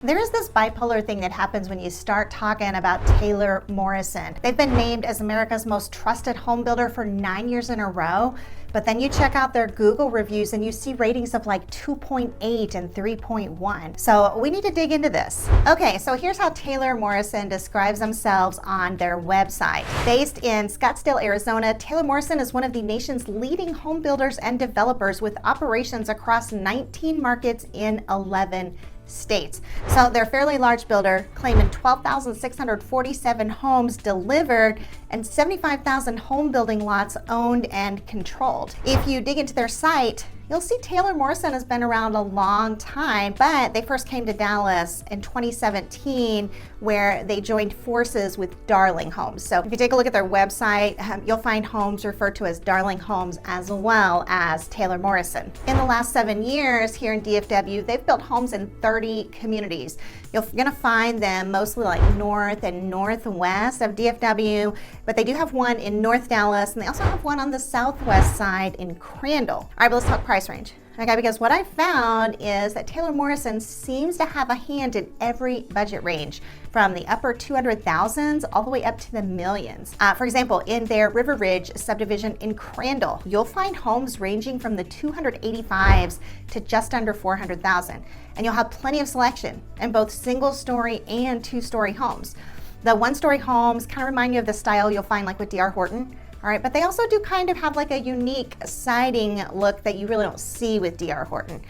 There is this bipolar thing that happens when you start talking about Taylor Morrison. They've been named as America's most trusted home builder for 9 years in a row, but then you check out their Google reviews and you see ratings of like 2.8 and 3.1. So we need to dig into this. Okay, so here's how Taylor Morrison describes themselves on their website. Based in Scottsdale, Arizona, Taylor Morrison is one of the nation's leading home builders and developers with operations across 19 markets in 11 states. So they're a fairly large builder, claiming 12,647 homes delivered and 75,000 home building lots owned and controlled. If you dig into their site, you'll see Taylor Morrison has been around a long time, but they first came to Dallas in 2017 where they joined forces with Darling Homes. So if you take a look at their website, you'll find homes referred to as Darling Homes as well as Taylor Morrison. In the last 7 years here in DFW, they've built homes in 30 communities. You're gonna find them mostly like north and northwest of DFW, but they do have one in North Dallas, and they also have one on the southwest side in Crandall. All right, but let's talk price range. Okay, because what I found is that Taylor Morrison seems to have a hand in every budget range, from the upper 200,000s all the way up to the millions. For example, in their River Ridge subdivision in Crandall, you'll find homes ranging from the 285s to just under 400,000. And you'll have plenty of selection in both single-story and two-story homes. The one-story homes kind of remind you of the style you'll find like with D.R. Horton. All right, but they also do kind of have like a unique siding look that you really don't see with D.R. Horton.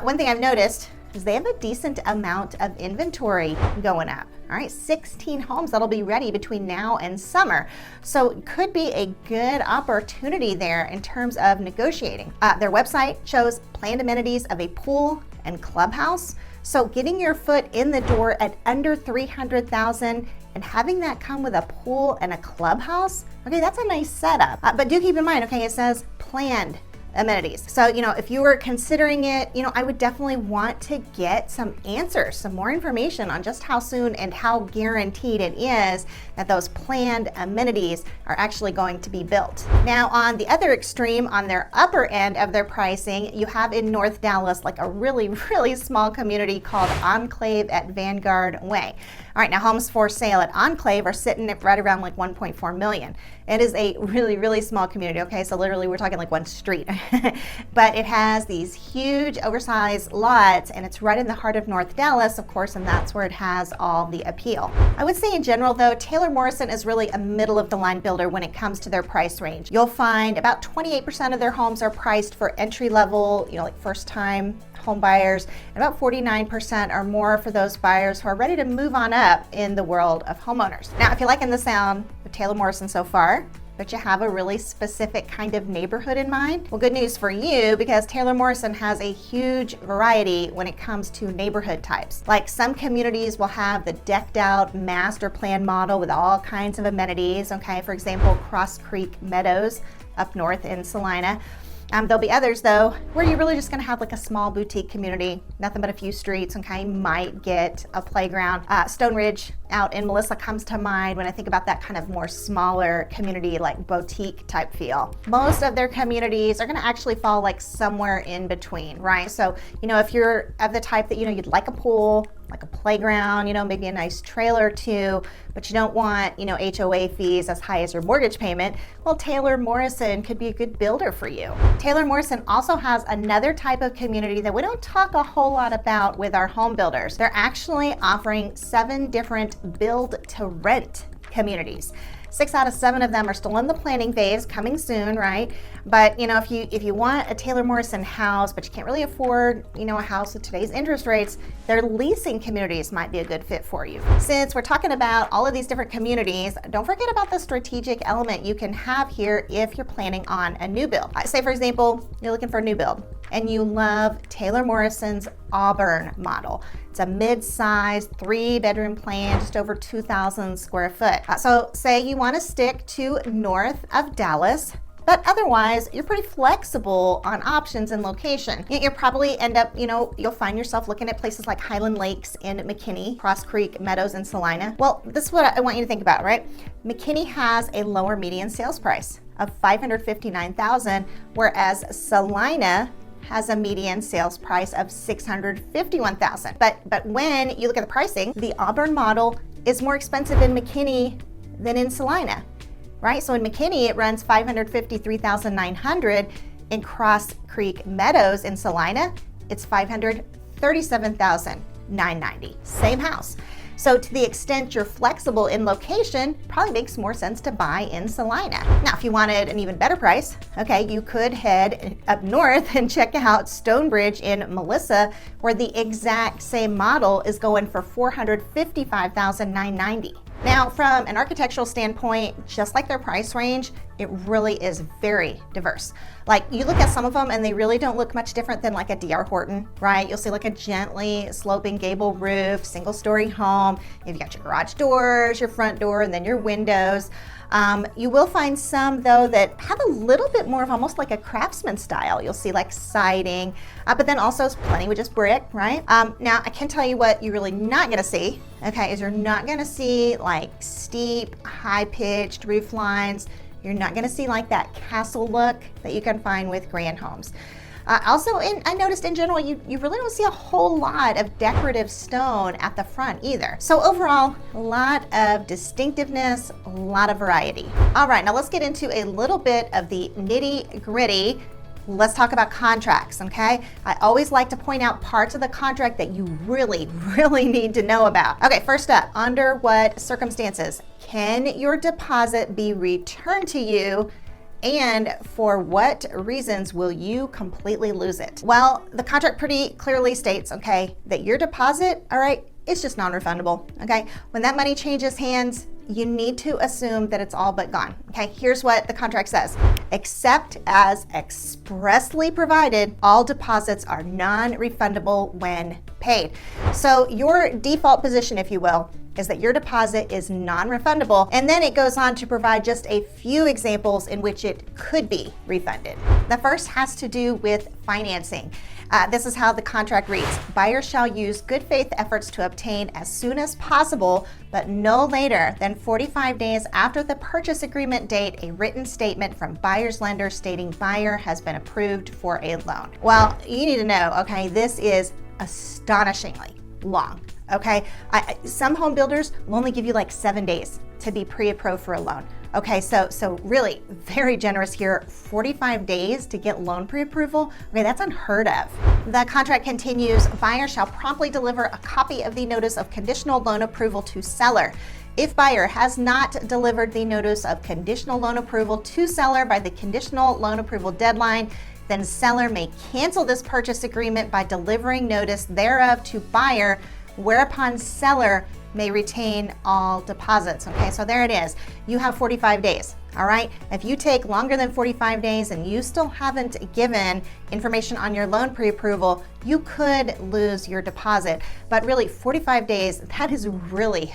One thing I've noticed is they have a decent amount of inventory going up. All right, 16 homes that'll be ready between now and summer. So it could be a good opportunity there in terms of negotiating. Their website shows planned amenities of a pool and clubhouse. So getting your foot in the door at under 300,000 and having that come with a pool and a clubhouse, okay, that's a nice setup. But do keep in mind, okay, it says planned amenities. So, if you were considering it, I would definitely want to get some answers, some more information on just how soon and how guaranteed it is that those planned amenities are actually going to be built. Now, on the other extreme, on their upper end of their pricing, you have in North Dallas, like a really, really small community called Enclave at Vanguard Way. All right, now homes for sale at Enclave are sitting at right around like 1.4 million. It is a really, really small community, okay? So literally we're talking like one street. But it has these huge oversized lots, and it's right in the heart of North Dallas, of course, and that's where it has all the appeal. I would say in general though, Taylor Morrison is really a middle of the line builder when it comes to their price range. You'll find about 28% of their homes are priced for entry level, like first time home buyers, and about 49% or more for those buyers who are ready to move on up in the world of homeowners. Now, if you're liking the sound of Taylor Morrison so far, but you have a really specific kind of neighborhood in mind, well, good news for you, because Taylor Morrison has a huge variety when it comes to neighborhood types. Like some communities will have the decked out master plan model with all kinds of amenities, okay? For example, Cross Creek Meadows up north in Salina. There'll be others though, where you're really just gonna have like a small boutique community, nothing but a few streets, okay? Might get a playground. Stone Ridge out in Melissa comes to mind when I think about that kind of more smaller community, like boutique type feel. Most of their communities are gonna actually fall like somewhere in between, right? So, if you're of the type that, you'd like a pool, like a playground, maybe a nice trailer or two, but you don't want, HOA fees as high as your mortgage payment, well, Taylor Morrison could be a good builder for you. Taylor Morrison also has another type of community that we don't talk a whole lot about with our home builders. They're actually offering 7 different build to rent communities. 6 out of 7 of them are still in the planning phase, coming soon, right? But if you want a Taylor Morrison house, but you can't really afford, a house with today's interest rates, their leasing communities might be a good fit for you. Since we're talking about all of these different communities, don't forget about the strategic element you can have here if you're planning on a new build. Say, for example, you're looking for a new build and you love Taylor Morrison's Auburn model. It's a mid-sized 3-bedroom plan, just over 2,000 square foot. So say you want to stick to north of Dallas, but otherwise you're pretty flexible on options and location. You'll probably end up, you'll find yourself looking at places like Highland Lakes in McKinney, Cross Creek Meadows in Salina. Well, this is what I want you to think about, right? McKinney has a lower median sales price of $559,000, whereas Salina has a median sales price of $651,000. But when you look at the pricing, the Auburn model is more expensive in McKinney than in Salina, right? So in McKinney, it runs $553,900. In Cross Creek Meadows in Salina, it's $537,990. Same house. So to the extent you're flexible in location, probably makes more sense to buy in Salina. Now, if you wanted an even better price, okay, you could head up north and check out Stonebridge in Melissa, where the exact same model is going for $455,990. Now, from an architectural standpoint, just like their price range, it really is very diverse. Like, you look at some of them and they really don't look much different than like a D.R. Horton, right? You'll see like a gently sloping gable roof, single story home. You've got your garage doors, your front door, and then your windows. You will find some though that have a little bit more of almost like a craftsman style. You'll see like siding, but then also plenty with just brick, right? Now I can tell you what you're really not gonna see, okay, is you're not gonna see like steep, high-pitched roof lines. You're not gonna see like that castle look that you can find with grand homes. I noticed in general, you really don't see a whole lot of decorative stone at the front either. So overall, a lot of distinctiveness, a lot of variety. All right, now let's get into a little bit of the nitty gritty. Let's talk about contracts, okay? I always like to point out parts of the contract that you really need to know about. Okay, first up, under what circumstances can your deposit be returned to you? And for what reasons will you completely lose it? Well, the contract pretty clearly states, okay, that your deposit, all right, it's just non-refundable, okay? When that money changes hands, you need to assume that it's all but gone, okay? Here's what the contract says. Except as expressly provided, all deposits are non-refundable when paid. So your default position, if you will, is that your deposit is non-refundable, and then it goes on to provide just a few examples in which it could be refunded. The first has to do with financing. This is how the contract reads. Buyers shall use good faith efforts to obtain as soon as possible, but no later than 45 days after the purchase agreement date, a written statement from buyer's lender stating buyer has been approved for a loan. Well, you need to know, okay, this is astonishingly long. Okay, some home builders will only give you like 7 days to be pre-approved for a loan. Okay, so really very generous here. 45 days to get loan pre-approval. Okay, that's unheard of. The contract continues, buyer shall promptly deliver a copy of the notice of conditional loan approval to seller. If buyer has not delivered the notice of conditional loan approval to seller by the conditional loan approval deadline, then seller may cancel this purchase agreement by delivering notice thereof to buyer, whereupon seller may retain all deposits. Okay, so there it is. You have 45 days, all right? If you take longer than 45 days and you still haven't given information on your loan pre-approval, you could lose your deposit. But really, 45 days, that is really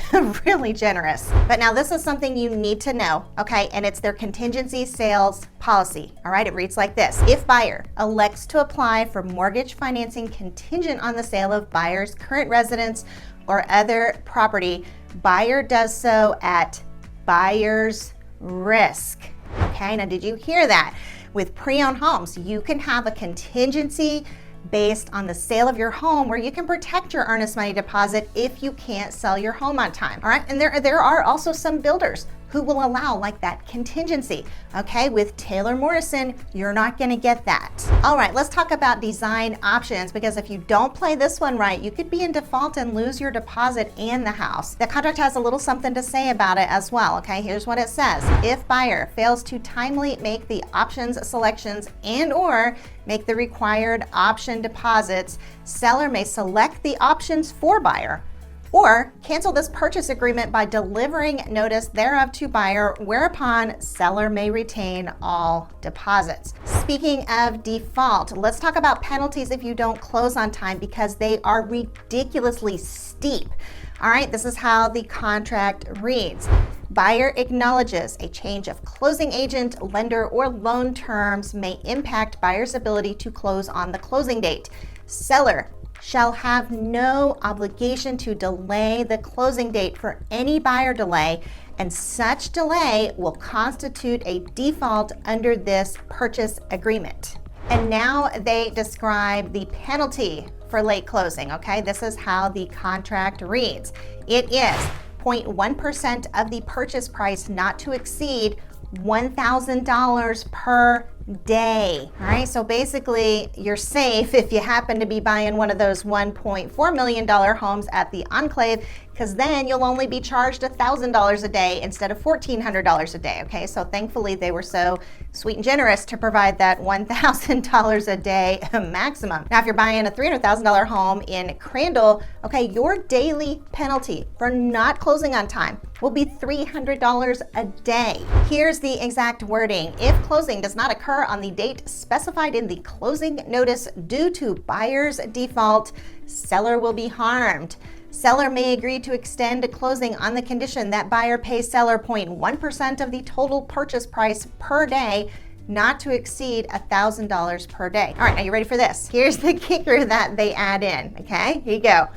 generous. But now this is something you need to know, okay? And it's their contingency sales policy, all right? It reads like this. If buyer elects to apply for mortgage financing contingent on the sale of buyer's current residence or other property, buyer does so at buyer's risk. Okay, now did you hear that? With pre-owned homes, you can have a contingency based on the sale of your home where you can protect your earnest money deposit if you can't sell your home on time. All right, and there are also some builders who will allow like that contingency. Okay, with Taylor Morrison, you're not gonna get that. All right, let's talk about design options, because if you don't play this one right, you could be in default and lose your deposit and the house. The contract has a little something to say about it as well. Okay, here's what it says. If buyer fails to timely make the options selections and or make the required option deposits, seller may select the options for buyer or cancel this purchase agreement by delivering notice thereof to buyer, whereupon seller may retain all deposits. Speaking of default, let's talk about penalties if you don't close on time, because they are ridiculously steep. All right, this is how the contract reads. Buyer acknowledges a change of closing agent, lender, or loan terms may impact buyer's ability to close on the closing date. Seller shall have no obligation to delay the closing date for any buyer delay, and such delay will constitute a default under this purchase agreement. And now they describe the penalty for late closing, okay? This is how the contract reads. It is 0.1% of the purchase price not to exceed $1,000 per day. All right, so basically you're safe if you happen to be buying one of those $1.4 million homes at the Enclave, because then you'll only be charged $1,000 a day instead of $1,400 a day, okay? So thankfully they were so sweet and generous to provide that $1,000 a day maximum. Now, if you're buying a $300,000 home in Crandall, okay, your daily penalty for not closing on time will be $300 a day. Here's the exact wording. If closing does not occur on the date specified in the closing notice due to buyer's default, seller will be harmed. Seller may agree to extend closing on the condition that buyer pays seller 0.1% of the total purchase price per day, not to exceed $1,000 per day. All right, are you ready for this? Here's the kicker that they add in, okay? Here you go.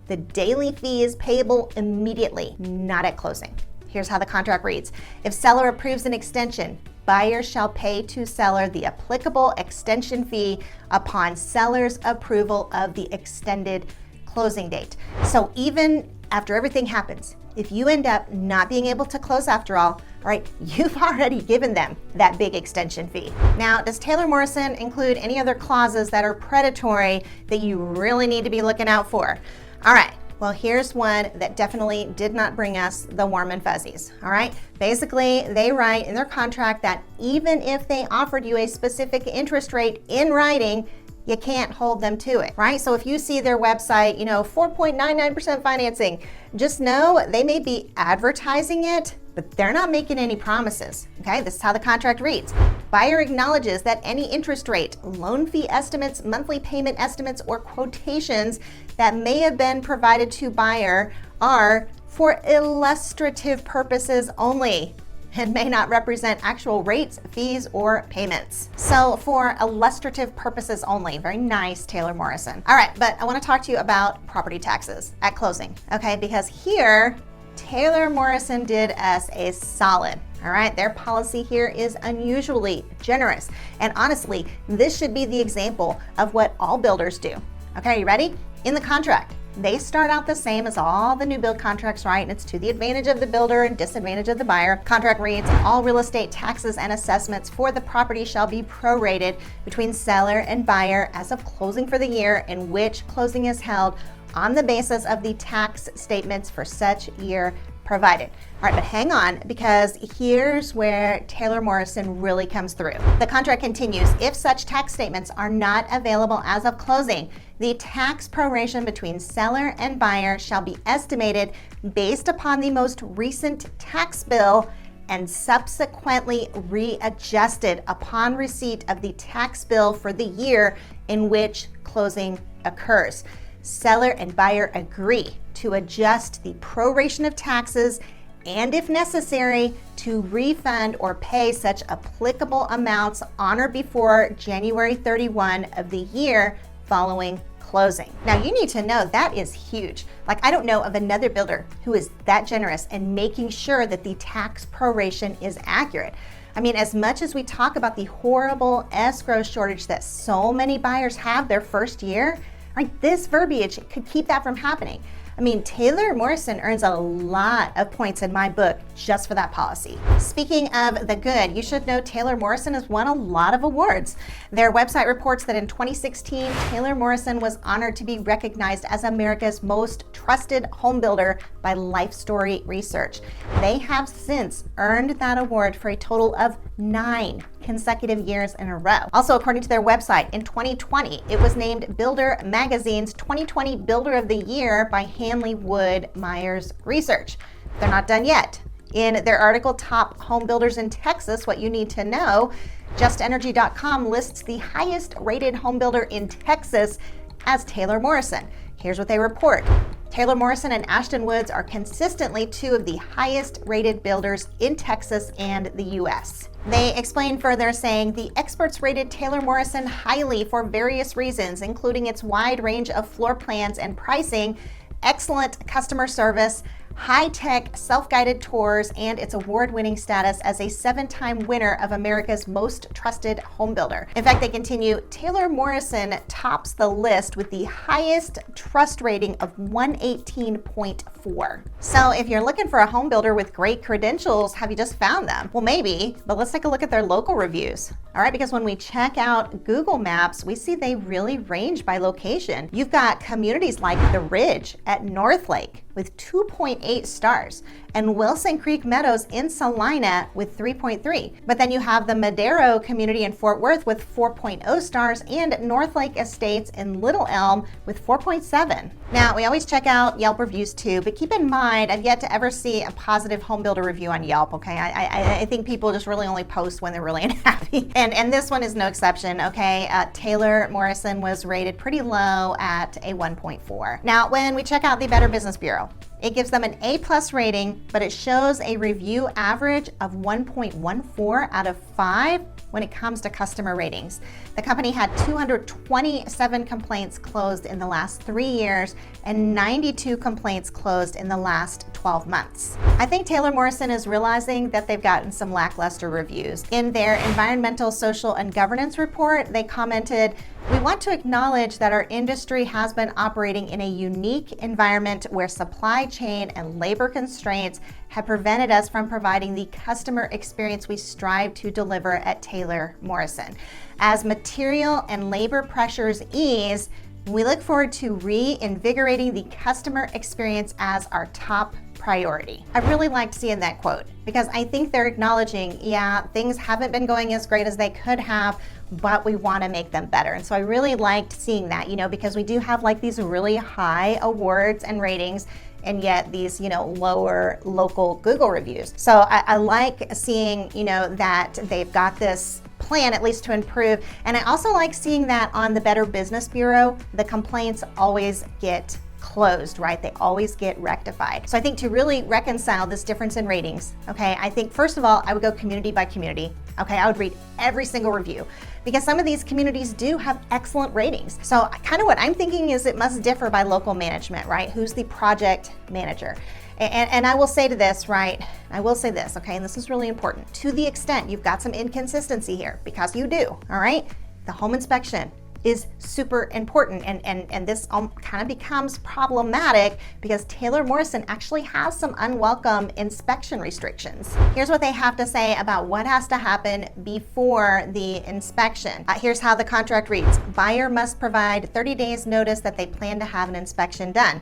The daily fee is payable immediately, not at closing. Here's how the contract reads. If seller approves an extension, buyer shall pay to seller the applicable extension fee upon seller's approval of the extended closing date. So even after everything happens, if you end up not being able to close after all right, you've already given them that big extension fee. Now, does Taylor Morrison include any other clauses that are predatory that you really need to be looking out for? All right, well, here's one that definitely did not bring us the warm and fuzzies, all right? Basically, they write in their contract that even if they offered you a specific interest rate in writing, you can't hold them to it, right? So if you see their website, 4.99% financing, just know they may be advertising it, but they're not making any promises, okay? This is how the contract reads. Buyer acknowledges that any interest rate, loan fee estimates, monthly payment estimates, or quotations that may have been provided to buyer are for illustrative purposes only and may not represent actual rates, fees, or payments. So for illustrative purposes only, very nice, Taylor Morrison. All right, but I want to talk to you about property taxes at closing, okay? Because here, Taylor Morrison did us a solid. All right, their policy here is unusually generous. And honestly, this should be the example of what all builders do. Okay, are you ready? In the contract, they start out the same as all the new build contracts, right? And it's to the advantage of the builder and disadvantage of the buyer. Contract reads, all real estate taxes and assessments for the property shall be prorated between seller and buyer as of closing for the year in which closing is held on the basis of the tax statements for such year provided. All right, but hang on, because here's where Taylor Morrison really comes through. The contract continues, if such tax statements are not available as of closing, the tax proration between seller and buyer shall be estimated based upon the most recent tax bill and subsequently readjusted upon receipt of the tax bill for the year in which closing occurs. Seller and buyer agree to adjust the proration of taxes and, if necessary, to refund or pay such applicable amounts on or before January 31 of the year following closing. Now, you need to know that is huge. Like, I don't know of another builder who is that generous in making sure that the tax proration is accurate. I mean, as much as we talk about the horrible escrow shortage that so many buyers have their first year, right, this verbiage could keep that from happening. I mean, Taylor Morrison earns a lot of points in my book just for that policy. Speaking of the good, you should know Taylor Morrison has won a lot of awards. Their website reports that in 2016, Taylor Morrison was honored to be recognized as America's most trusted home builder by Life Story Research. They have since earned that award for a total of 9 consecutive years in a row. Also, according to their website, in 2020, it was named Builder Magazine's 2020 Builder of the Year by Hanley Wood Myers Research. They're not done yet. In their article, Top Home Builders in Texas, What You Need to Know, JustEnergy.com lists the highest rated home builder in Texas as Taylor Morrison. Here's what they report. Taylor Morrison and Ashton Woods are consistently 2 of the highest rated builders in Texas and the US. They explain further, saying the experts rated Taylor Morrison highly for various reasons, including its wide range of floor plans and pricing, excellent customer service, high-tech self-guided tours, and its award-winning status as a 7-time winner of America's most trusted home builder. In fact, they continue, Taylor Morrison tops the list with the highest trust rating of 118.4. So if you're looking for a home builder with great credentials, have you just found them? Well, maybe, but let's take a look at their local reviews. All right, because when we check out Google Maps, we see they really range by location. You've got communities like The Ridge at North Lake with 2.8 stars, and Wilson Creek Meadows in Salina with 3.3. But then you have the Madero community in Fort Worth with 4.0 stars, and North Lake Estates in Little Elm with 4.7. Now, we always check out Yelp reviews too, but keep in mind, I've yet to ever see a positive home builder review on Yelp, okay? I think people just really only post when they're really unhappy. And this one is no exception, okay? Taylor Morrison was rated pretty low at a 1.4. Now, when we check out the Better Business Bureau, it gives them an A+ rating, but it shows a review average of 1.14 out of 5 when it comes to customer ratings. The company had 227 complaints closed in the last 3 years and 92 complaints closed in the last 12 months. I think Taylor Morrison is realizing that they've gotten some lackluster reviews. In their environmental, social, and governance report, they commented, "We want to acknowledge that our industry has been operating in a unique environment where supply chain and labor constraints have prevented us from providing the customer experience we strive to deliver at Taylor Morrison. As material and labor pressures ease, we look forward to reinvigorating the customer experience as our top priority." I really liked seeing that quote because I think they're acknowledging, yeah, things haven't been going as great as they could have, but we want to make them better. And so I really liked seeing that, because we do have like these really high awards and ratings, and yet these, lower local Google reviews. So I like seeing, that they've got this plan at least to improve. And I also like seeing that on the Better Business Bureau, the complaints always get closed, right? They always get rectified. So I think to really reconcile this difference in ratings, okay, I think first of all, I would go community by community. Okay, I would read every single review because some of these communities do have excellent ratings. So kind of what I'm thinking is it must differ by local management, right? Who's the project manager? And I will say to this, right? I will say this, okay, and this is really important. To the extent you've got some inconsistency here, because you do, all right? The home inspection is super important, and this kind of becomes problematic because Taylor Morrison actually has some unwelcome inspection restrictions. Here's what they have to say about what has to happen before the inspection. Here's how the contract reads. Buyer must provide 30 days notice that they plan to have an inspection done.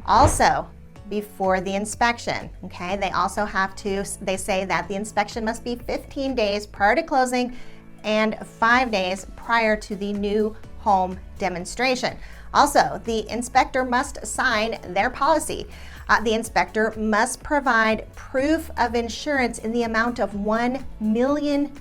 Also, before the inspection, okay, they say that the inspection must be 15 days prior to closing and 5 days prior to the new home demonstration. Also, the inspector must sign their policy. The inspector must provide proof of insurance in the amount of $1 million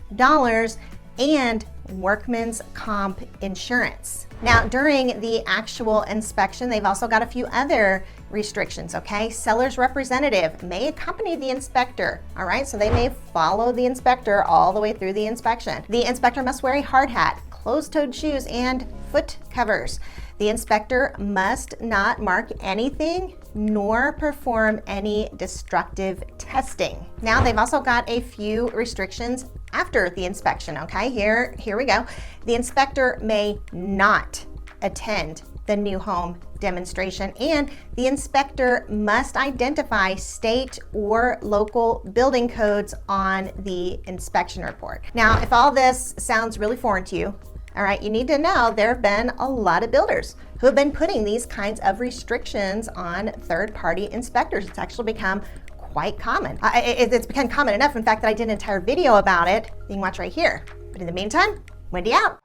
and workman's comp insurance. Now, during the actual inspection, they've also got a few other restrictions, okay? Seller's representative may accompany the inspector, all right? So they may follow the inspector all the way through the inspection. The inspector must wear a hard hat, closed-toed shoes, and foot covers. The inspector must not mark anything nor perform any destructive testing. Now, they've also got a few restrictions after the inspection, okay? Here we go. The inspector may not attend the new home demonstration, and the inspector must identify state or local building codes on the inspection report. Now, if all this sounds really foreign to you, all right, you need to know there have been a lot of builders who have been putting these kinds of restrictions on third-party inspectors. It's actually become quite common. It's become common enough, in fact, that I did an entire video about it. You can watch right here. But in the meantime, Wendy out.